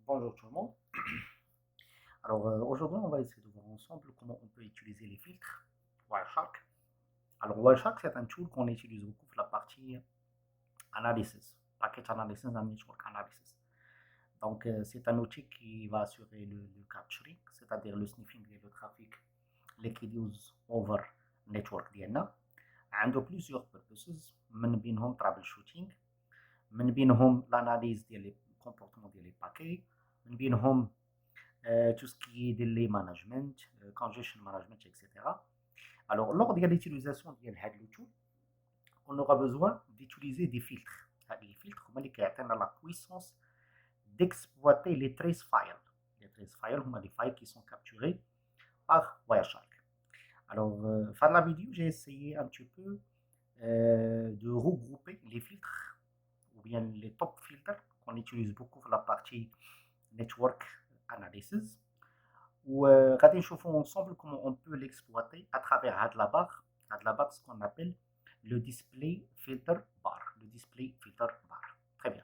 Bonjour tout le monde. Alors aujourd'hui, on va essayer de voir ensemble comment on peut utiliser les filtres Wireshark. Alors Wireshark, c'est un tool qu'on utilise beaucoup pour la partie analysis, package analysis and network analysis. Donc c'est un outil qui va assurer le capturing, c'est-à-dire le sniffing du trafic liquid use over network ديالنا. عنده plusieurs purposes من بينهم trouble shooting, من بينهم l'analyse ديال les comportements ديال les paquets, من بينهم tout ce qui est delay management, congestion management, etc. Alors, lors de l'utilisation de l'outil, on aura besoin d'utiliser des filtres. Les filtres qui ont la puissance d'exploiter les trace files. Les trace files sont des files qui sont capturés par Wireshark. Alors, fin de la vidéo, j'ai essayé un petit peu de regrouper les filtres ou bien les top filtres qu'on utilise beaucoup pour la partie network analysis. وغادي نشوفوا ensemble comment on peut l'exploiter à travers la barre, ce qu'on appelle le display filter bar. Le display filter bar. Très bien.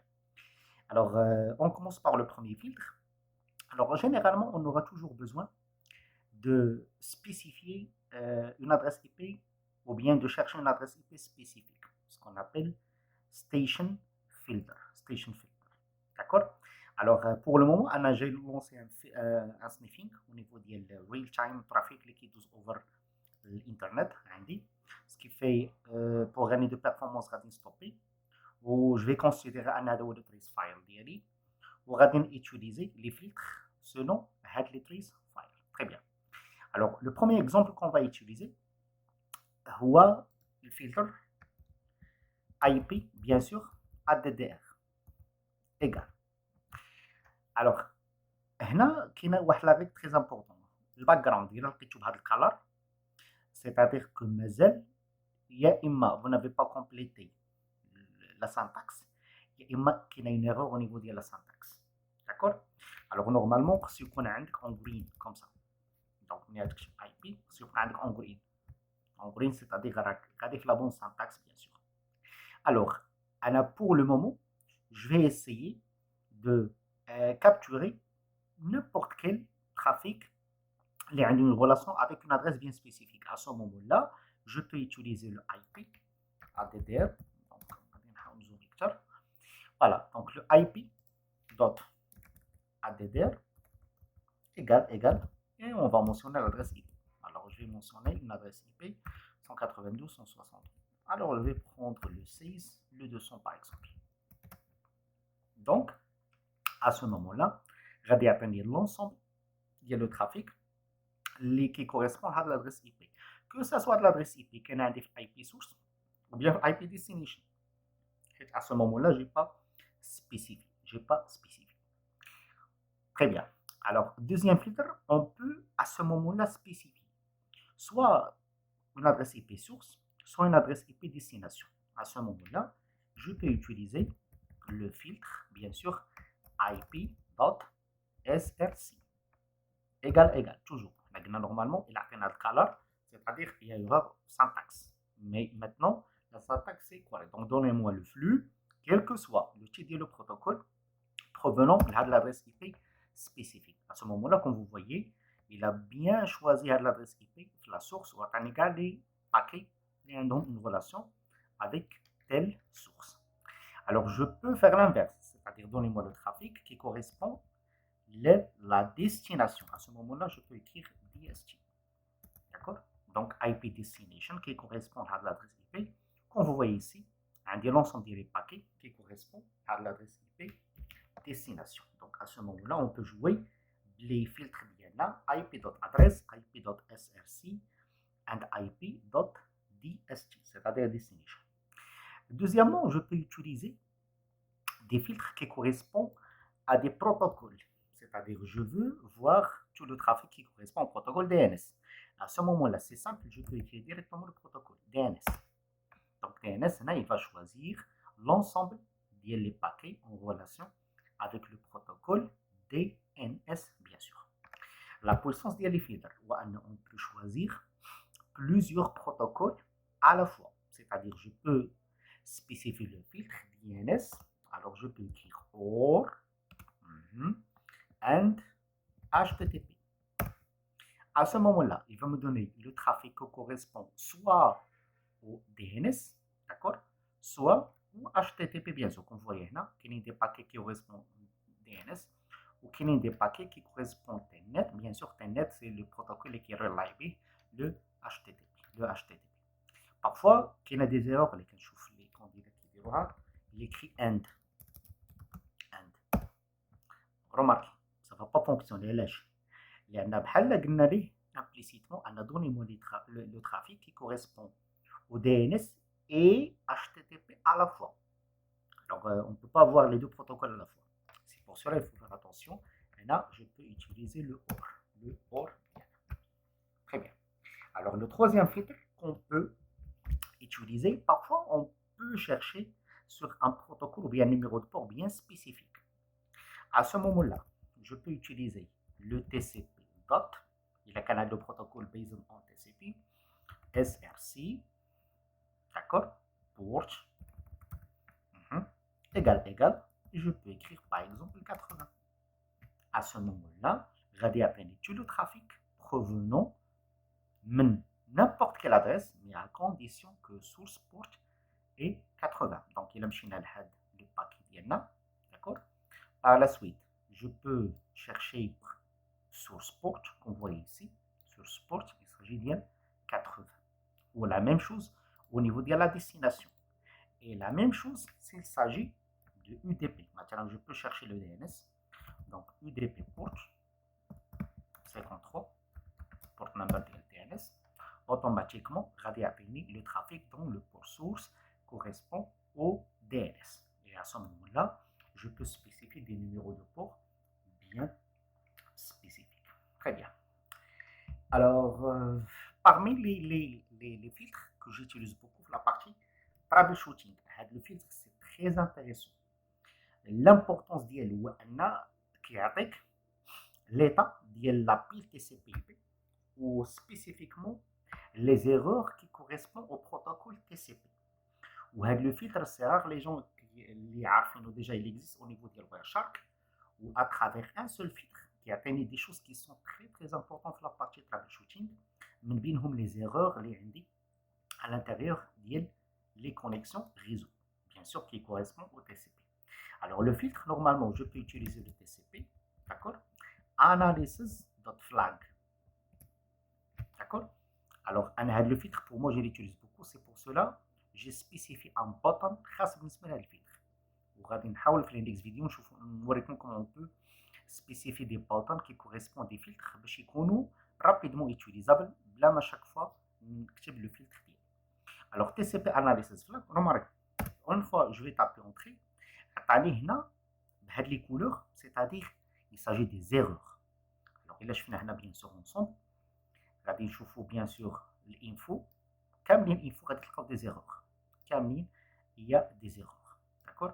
Alors, on commence par le premier filtre. Alors, généralement, on aura toujours besoin de spécifier une adresse IP ou bien de chercher une adresse IP spécifique, ce qu'on appelle station filter. Station filter. D'accord? Alors, pour le moment, j'ai lancé un sniffing au niveau du real-time traffic liquid over l'internet, ce qui fait pour gagner de performance, je vais stopper. Ou je vais considérer un adresse de trace file ou je vais utiliser les filtres selon les trace file. Très bien. Alors, le premier exemple qu'on va utiliser, c'est le filtre IP, bien sûr, ADDR égal. Alors, هنا كاينه واحد لا ريغ تري امبورطون الباك جراوند الا لقيتو بهذا الكالر c'est-à-dire que مازال يا اما vous n'avez pas complété la syntaxe يا اما كاينه une erreur au niveau ديال la syntaxe d'accord alors normalement خصو يكون عندك en green comme ça donc ملي تكتب IP خصو يبقى عندك en green c'est-à-dire راك غادي في la bonne syntaxe bien sûr alors انا pour le moment je vais essayer de capturer n'importe quel trafic qui a une relation avec une adresse bien spécifique. À ce moment-là, je peux utiliser le IP ADDR. Donc, voilà, donc le IP dot ADDR égale, et on va mentionner l'adresse IP. Alors, je vais mentionner une adresse IP 192.160. Alors, je vais prendre le 6, le 200 par exemple. Donc, à ce moment-là, je vais atteindre l'ensemble de trafic qui correspond à l'adresse IP. Que ce soit de l'adresse IP qui est un IP source ou bien IP destination. À ce moment-là, je n'ai pas spécifié. Très bien. Alors, deuxième filtre, on peut à ce moment-là spécifier soit une adresse IP source, soit une adresse IP destination. À ce moment-là, je peux utiliser le filtre, bien sûr, IP.src égal, toujours. Normalement, il a un color, c'est-à-dire qu'il y a une syntaxe. Mais maintenant, la syntaxe, c'est quoi? Donc, donnez-moi le flux, quel que soit le titre et le protocole provenant de l'adresse IP spécifique. À ce moment-là, comme vous voyez, il a bien choisi l'adresse IP, la source, ou un égal des paquets, et donc une relation avec telle source. Alors, je peux faire l'inverse, c'est-à-dire donnez-moi le trafic qui correspond la destination. À ce moment-là, je peux écrire DST. D'accord? Donc, IP destination qui correspond à l'adresse IP. Comme vous voyez ici, un l'ensemble des paquets qui correspond à l'adresse IP destination. Donc, à ce moment-là, on peut jouer les filtres là, IP.address, IP.src and IP.dst, c'est-à-dire destination. Deuxièmement, je peux utiliser des filtres qui correspondent à des protocoles. C'est-à-dire, je veux voir tout le trafic qui correspond au protocole DNS. À ce moment-là, c'est simple, je peux écrire directement le protocole DNS. Donc, DNS, là, il va choisir l'ensemble des paquets en relation avec le protocole DNS, bien sûr. La puissance des filtres, on peut choisir plusieurs protocoles à la fois. C'est-à-dire, je peux spécifier le filtre DNS. Alors, je peux écrire OR. and HTTP. À ce moment-là, il va me donner le trafic qui correspond soit au DNS, d'accord, soit au HTTP, bien sûr, comme vous voyez là, il y a des paquets qui correspondent au DNS, ou il y a des paquets qui correspondent au Telnet. Bien sûr, Telnet, c'est le protocole qui est relié, le HTTP. Parfois, il y a des erreurs, les candidats qui disent, il écrit end. Remarquez, ça ne va pas fonctionner. لأن بحال قلنا ليه implicitement أن donnez-moi le trafic qui correspond au DNS et HTTP à la fois. Alors, on ne peut pas avoir les deux protocoles à la fois. C'est pour cela qu'il faut faire attention. Et là, je peux utiliser le OR. Le OR. Très bien. Alors, le troisième filtre qu'on peut utiliser, parfois, on peut chercher sur un protocole ou bien un numéro de port bien spécifique. À ce moment-là, je peux utiliser le TCP dot, il y a le canal de protocole based on TCP, SRC, d'accord, port, égal, je peux écrire par exemple 80. À ce moment-là, je vais appeler tout le trafic provenant de n'importe quelle adresse, mais à condition que source port est 80. Donc, il a le paquet d'IANA, d'accord. Par la suite, je peux chercher source port, comme vous voyez ici, source port, il s'agit de 80. Ou la même chose au niveau de la destination. Et la même chose s'il s'agit de UDP. Maintenant, je peux chercher le DNS. Donc, UDP port 53, port number de DNS. Automatiquement, le trafic dont le port source correspond au DNS. Et à ce moment-là, je peux spécifier des numéros de port bien spécifiques. Très bien. Alors, parmi les filtres que j'utilise beaucoup, la partie troubleshooting, le filtre c'est très intéressant. L'importance ديالو هو ان كيعطيك l'état ديال la pile TCP/IP ou spécifiquement les erreurs qui correspondent au protocole TCP. Le filtre, c'est rare les gens qui savent déjà il existe au niveau de Wireshark ou à travers un seul filtre qui atteint des choses qui sont très très importantes dans la partie troubleshooting, من بينهم les erreurs à l'intérieur des connexions réseau, bien sûr qui correspondent au TCP. Alors le filtre, normalement, je peux utiliser le TCP, d'accord, analysis.flag, d'accord. Alors le filtre, pour moi, je l'utilise beaucoup, c'est pour cela j'ai spécifié un button خاص بالنسبه لهذا الفلتر وغادي نحاول في l'index vidéo نوريكم comment on peut spécifier des buttons qui correspondent à des filtres باش يكونوا rapidement utilisables بلا ما chaque fois نكتب le filtre ديالي. Alors TCP analysis flag, remarquez, une fois je vais taper entrée, عطاني هنا بهاد les couleurs, c'est-à-dire il s'agit des erreurs. Alors الا شفنا هنا bien sûr ensemble غادي نشوفوا bien sûr l'info كاملين info غادي تلقاو des erreurs. كاملين il y a des erreurs, d'accord.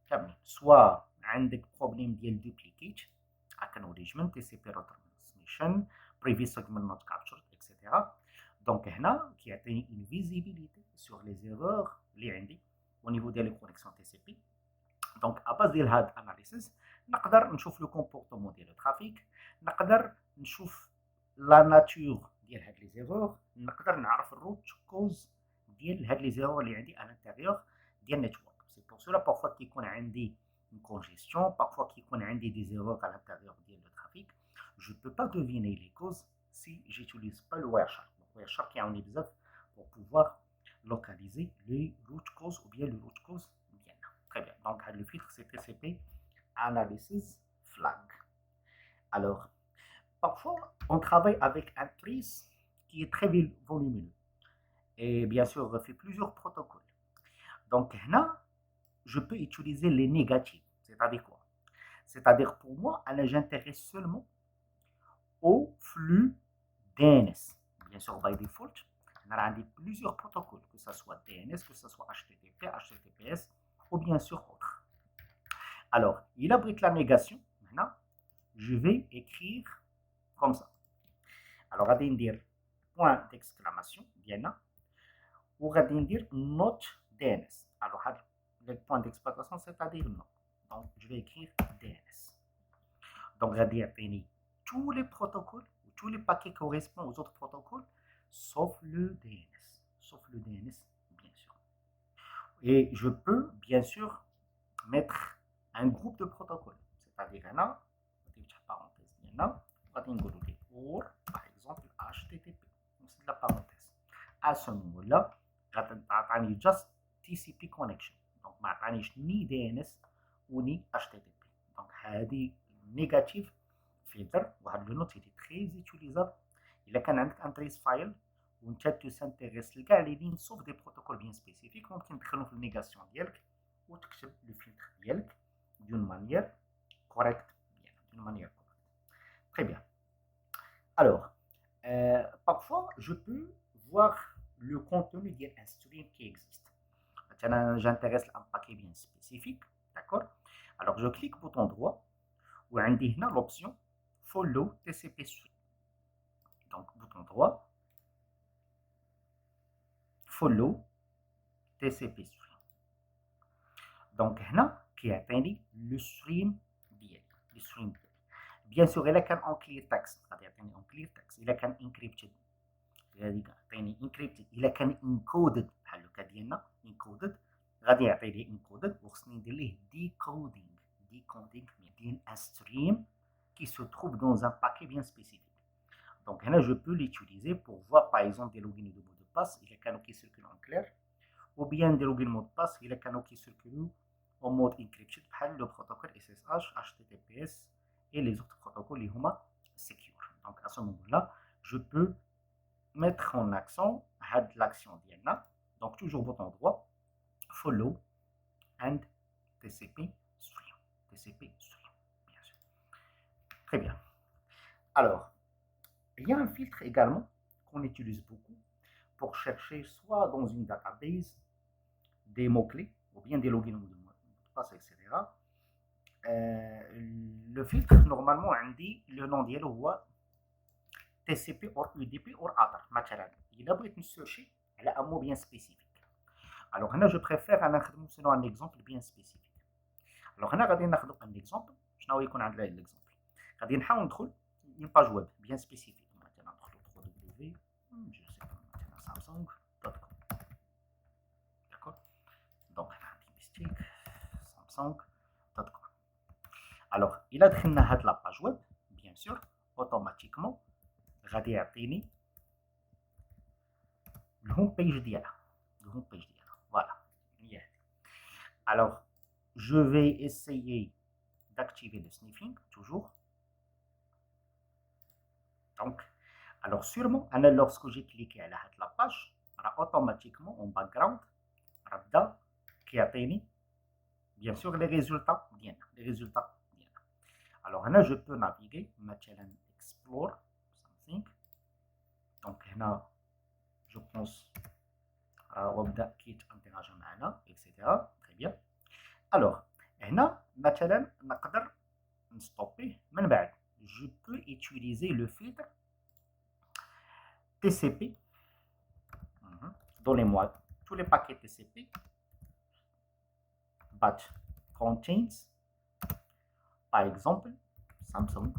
كاملين soit عندك problème ديال duplicate acknowledgement TCP retransmission previous segment not captured etc. donc هنا كيعطيني une visibilité sur les erreurs اللي عندي au niveau ديال les connexions TCP. donc à base ديال هاد analysis نقدر نشوف le comportement ديال الترافيك, نقدر نشوف la nature ديال هاد les erreurs, نقدر نعرف الروت كوز ديال هاد les erreurs اللي عندي à l'intérieur ديال النيتورك. c'est pour cela parfois كيكون عندي une congestion, parfois كيكون عندي des erreurs à l'intérieur ديال le trafic, je ne peux pas deviner les causes si j'utilise pas le Wireshark. Donc Wireshark يعاوني بزاف pour pouvoir localiser les root cause ou bien le root cause bien. Très bien. Donc le filtre c'est TCP analysis flag. Alors parfois on travaille avec un trace qui est très volumineux et bien sûr on fait plusieurs protocoles. Donc là je peux utiliser les négatifs. C'est-à-dire quoi? C'est-à-dire pour moi j'intéresse seulement au flux DNS. Bien sûr by default on a plusieurs protocoles, que ce soit DNS, que ce soit HTTP, HTTPS ou bien sûr autre. Alors il abrite la négation. Maintenant je vais écrire comme ça. Alors غادي ندير point d'exclamation ديالنا وغادي ندير not DNS. alors le point d'exploitation c'est-à-dire non. donc je vais écrire DNS. Donc, غادي يعطيني tous les protocoles, tous les paquets correspondent aux autres protocoles, sauf le DNS. Sauf le DNS, bien sûr. Et je peux, bien sûr, mettre un groupe de protocoles. C'est-à-dire, هنا غادي نفتح parenthèse ديالنا غادي نقولوا ليه pour, par exemple, HTTP. نسد la parenthèse. À ce moment-là, غادي تعطيني just TCP connection. Donc, ما عطانيش ni DNS ou ni HTTP. Donc, هذه négative filter وهذا le note il est très utilisable. إلا كان عندك un trace file وانت تسنتيغيس لكاع لي لين سوف دي بروتوكول بيان سبيسيفيك ممكن تدخلهم في النيغاسيون ديالك وتكتب لو فلتر ديالك دون مانيير كوريكت d'une manière correcte. Très bien. Alors, parfois, je peux voir le contenu d'un stream qui existe. J'intéresse un paquet bien spécifique, d'accord? Alors, je clique bouton droit, où on a l'option Follow TCP Stream. Donc, bouton droit, Follow TCP Stream. Donc, هنا كيعطيني le stream ديالي. Bien sûr, il y a un clear text. غادي يعطيني un clear text. إلا كان encrypted غادي يعطيني encrypted. إلا كان encoded بحال هكا ديالنا encoded غادي يعطيني encoded وخصني ندير ليه decoding ديال un stream qui se trouve dans un paquet bien spécifique. Donc هنا je peux l'utiliser pour voir par exemple des logins de mots de passe إلا كانوا كيسيركلوا en clair ou bien des logins mots de passe إلا كانوا كيسيركلوا en mode encrypted بحال le protocole SSH, HTTPS et les autres protocoles qui sont secure. Donc à ce moment-là, je peux mettre en accent l'action d'IANA. Donc toujours bouton droit, follow and TCP stream. TCP stream, bien sûr. Très bien. Alors, il y a un filtre également qu'on utilise beaucoup pour chercher soit dans une database des mots-clés ou bien des logins de mots de passe, etc. Le filtre normalement عندي le nom ديالو هو TCP or UDP or other. مثلا إلا بغيت نسيرشي على un mot bien spécifique. Alors هنا je préfère أنا نخدمو selon un exemple bien spécifique. Alors هنا غادي ناخدو un exemple. شنو يكون عندنا l'exemple؟ غادي نحاول ندخل une page web bien spécifique. مثلا ندخلو www je sais pas مثلا samsung.com. D'accord? Donc هنا عندي mistake samsung.com. Alors, il a دخلنا هاد la page web, bien sûr, automatiquement, غادي يعطيني le home page ديالها. Voilà. Alors, je vais essayer d'activer le sniffing, toujours. Donc, alors sûrement, lorsque j'ai cliqué à la page, automatiquement, en background, غدا كيعطيني bien sûr les résultats ديالنا. Alors là, je peux naviguer, مثلا explore something. Donc là, je pense وابدا كيتانتيراجي معنا etc. Très bien. Alors هنا مثلا نقدر نستوبيه من بعد. Je peux utiliser le filtre TCP. Donnez-moi tous les paquets TCP but contains par exemple Samsung,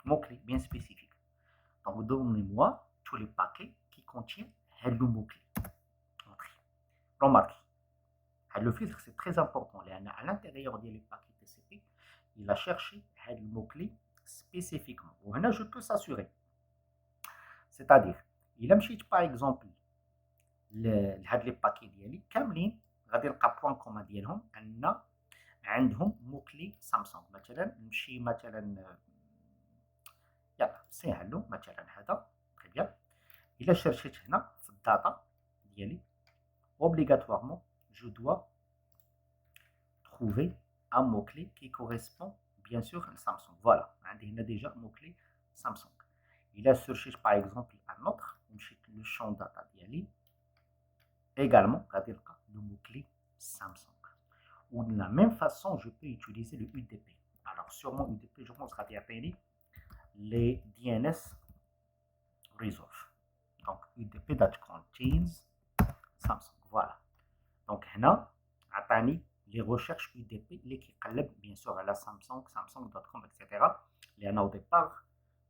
mot-clé bien spécifique. Donc, donnez-moi tous les paquets qui contiennent le mot-clé. Remarquez, le filtre c'est très important. À l'intérieur des paquets TCP, il a cherché le mot-clé spécifiquement. Là, je peux s'assurer. C'est-à-dire, il a مشيت par exemple لهاد les paquets ديالي كاملين غادي نلقى point commun ديالهم أن عندهم موكلي سامسونج. مثلا نمشي مثلا يلا سهلو مثلا هذا تري بيان. الا شرشيت هنا في الداتا ديالي obligatoirement je dois trouver un mot-clé qui correspond bien sûr à Samsung. Voilà, عندي هنا déjà mot-clé Samsung. الا شرشيت par exemple un autre نمشي le champ data ديالي également غادي نلقى le mot-clé Samsung. Ou de la même façon, je peux utiliser le UDP. Alors, sûrement UDP, je pense qu'il y a les DNS resolve. Donc, UDP that contains Samsung. Voilà. Donc, هنا عطاني les recherches UDP اللي كيقلب bien sûr على سامسونج samsung.com etc. لان au départ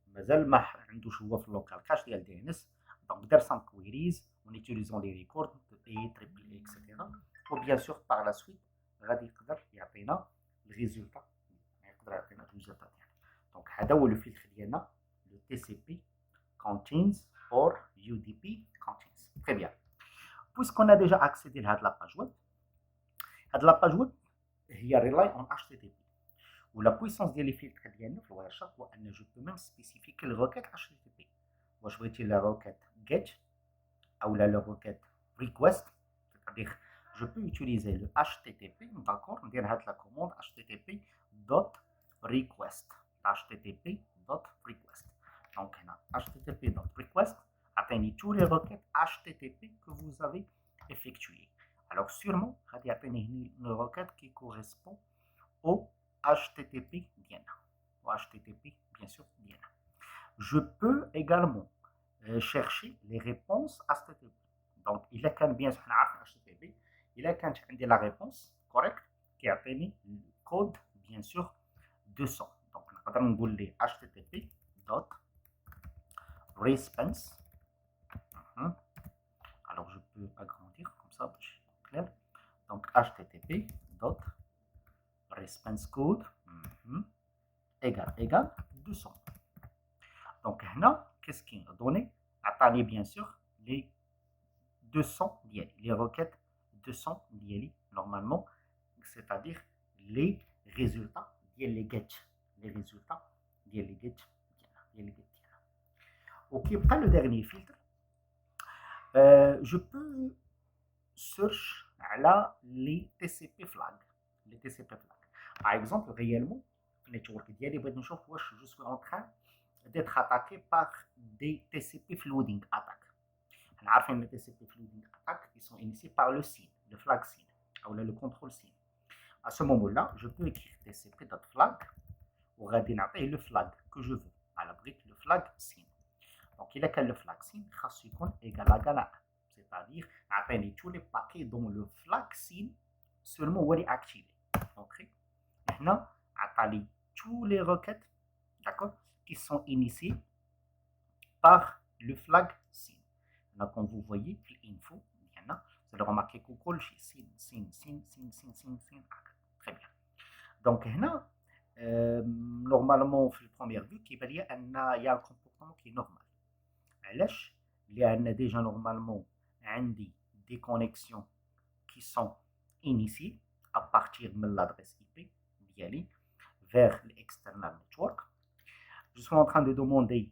مازال ما عندوش هو في اللوكال كاش ديال دي ان اس دونك دار سام كويريز en utilisant les records de PE, triple E, etc. و bien sûr par la suite غادي يقدر يعطينا الريزولتا يقدر يعطينا الريزولتا ديالنا دونك هذا هو لو فيلتر ديالنا لو تي سي بي contains or UDP contains. Très bien. Puisqu'on a déjà accédé à la page web, la page web هي rely en HTTP. Ou la puissance des filtres ديالنا في الوايرشارك هو ان je peux même spécifier quelle requête HTTP. واش بغيتي la requête GET ou la requête request, c'est-à-dire je peux utiliser le HTTP, d'accord, ندير هاد la commande http.request http.request. Donc هنا http.request atteignez tous les requêtes HTTP que vous avez effectuées. Alors sûrement غادي يعطيني une requête qui correspond au HTTP ديالنا و HTTP bien sûr ديالنا. Je peux également chercher les réponses HTTP. Donc il a كان bien sûr نعرف HTTP il a كانت عندي la réponse correct كيعطيني الكود bien sûr 200. Donc نقدر نقول ليه http dot response. Alors je peux agrandir comme ça clair. Donc http dot response code égal 200. Donc هنا qu'est-ce qu'il a donné عطاني bien sûr les 200 ديالي les requêtes 200 ديالي normalement c'est-à-dire les résultats ديال les get les résultats ديال les get ديالنا وكيبقى le dernier filtre je peux search على les TCP flag les TCP flag par exemple réellement network ديالي بغيت نشوف واش je suis en train d'être attaqué par des TCP flooding attaques. On a fait les TCP flooding attaques qui sont initiées par le SYN, le flag SYN, ou le contrôle SYN. À ce moment-là, je peux écrire TCP.flag ou radiner le flag que je veux, à la brique le flag SYN. Donc il a que le flag SYN égal à 1, c'est-à-dire atteindre tous les paquets dont le flag SYN seulement est activé. Donc maintenant, atteindre tous les requêtes, d'accord, qui sont initiés par le flag SYN. Là, comme vous voyez, l'info, c'est le remarqué que SYN. Très bien. Donc, là, normalement, في première vue, il y a un comportement qui est normal. علاش؟ لأن déjà normalement عندي des connexions qui sont initiées à partir de l'adresse IP ديالي vers l'external network. Je suis en train de demander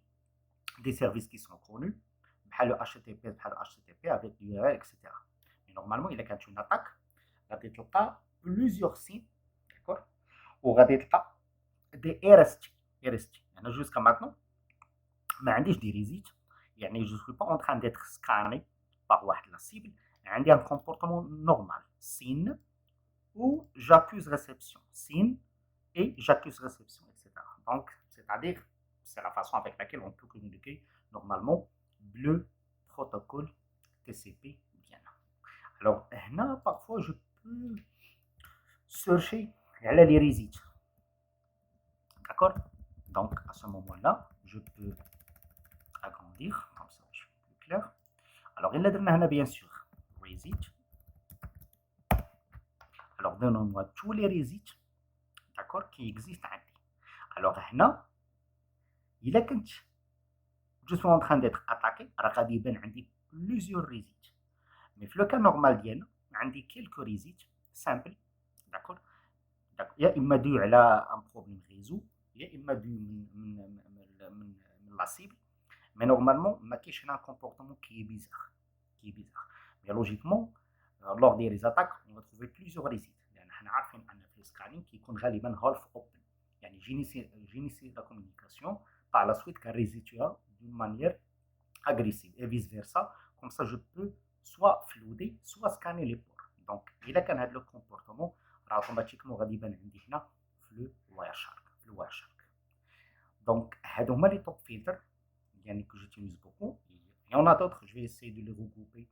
des services qui sont connus, le HTTP avec l'URL, etc. Mais normalement, il y a une attaque, il y a plusieurs signes, d'accord, ou il y a des RST. Jusqu'à maintenant, je n'ai pas des résites, je ne suis pas en train d'être scanné par la cible, j'ai un comportement normal, SYN, ou j'accuse réception, SYN, et j'accuse réception, etc. Donc, c'est-à-dire, c'est la façon avec laquelle on peut communiquer normalement le protocole TCP bien. Alors, là, parfois, je peux searcher les résites. D'accord? Donc, à ce moment-là, je peux agrandir, comme ça, je suis plus clair. Alors, il y a bien sûr résites. Alors, donnons-moi tous les résites, d'accord, qui existent. Alors, là, il a كنت je suis en train d'être attaqué راه غادي يبان عندي plusieurs résites mais في لو كان نورمال ديالنا عندي quelques résites simple d'accord يا اما دو على ان بروبليم ريزو يا اما دو من لا سيبل mais normalement ما كاينش هنا comportement qui est bizarre mais logiquement lors des attaques on va trouver plusieurs résites لان حنا عارفين ان في السكانينغ كيكون غالبا half open يعني j'initie la communication par la suite qu'un résidu d'une manière agressive et vice versa. Comme ça, je peux soit flouder, soit scanner les ports. Donc, il a qu'un le comportement, automatiquement, on va dire le Wireshark. Donc, c'est les top filters que j'utilise beaucoup. Il y en a d'autres, je vais essayer de les regrouper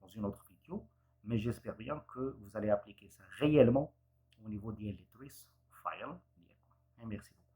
dans une autre vidéo. mais j'espère bien que vous allez appliquer ça réellement au niveau des lettres file. Et merci beaucoup.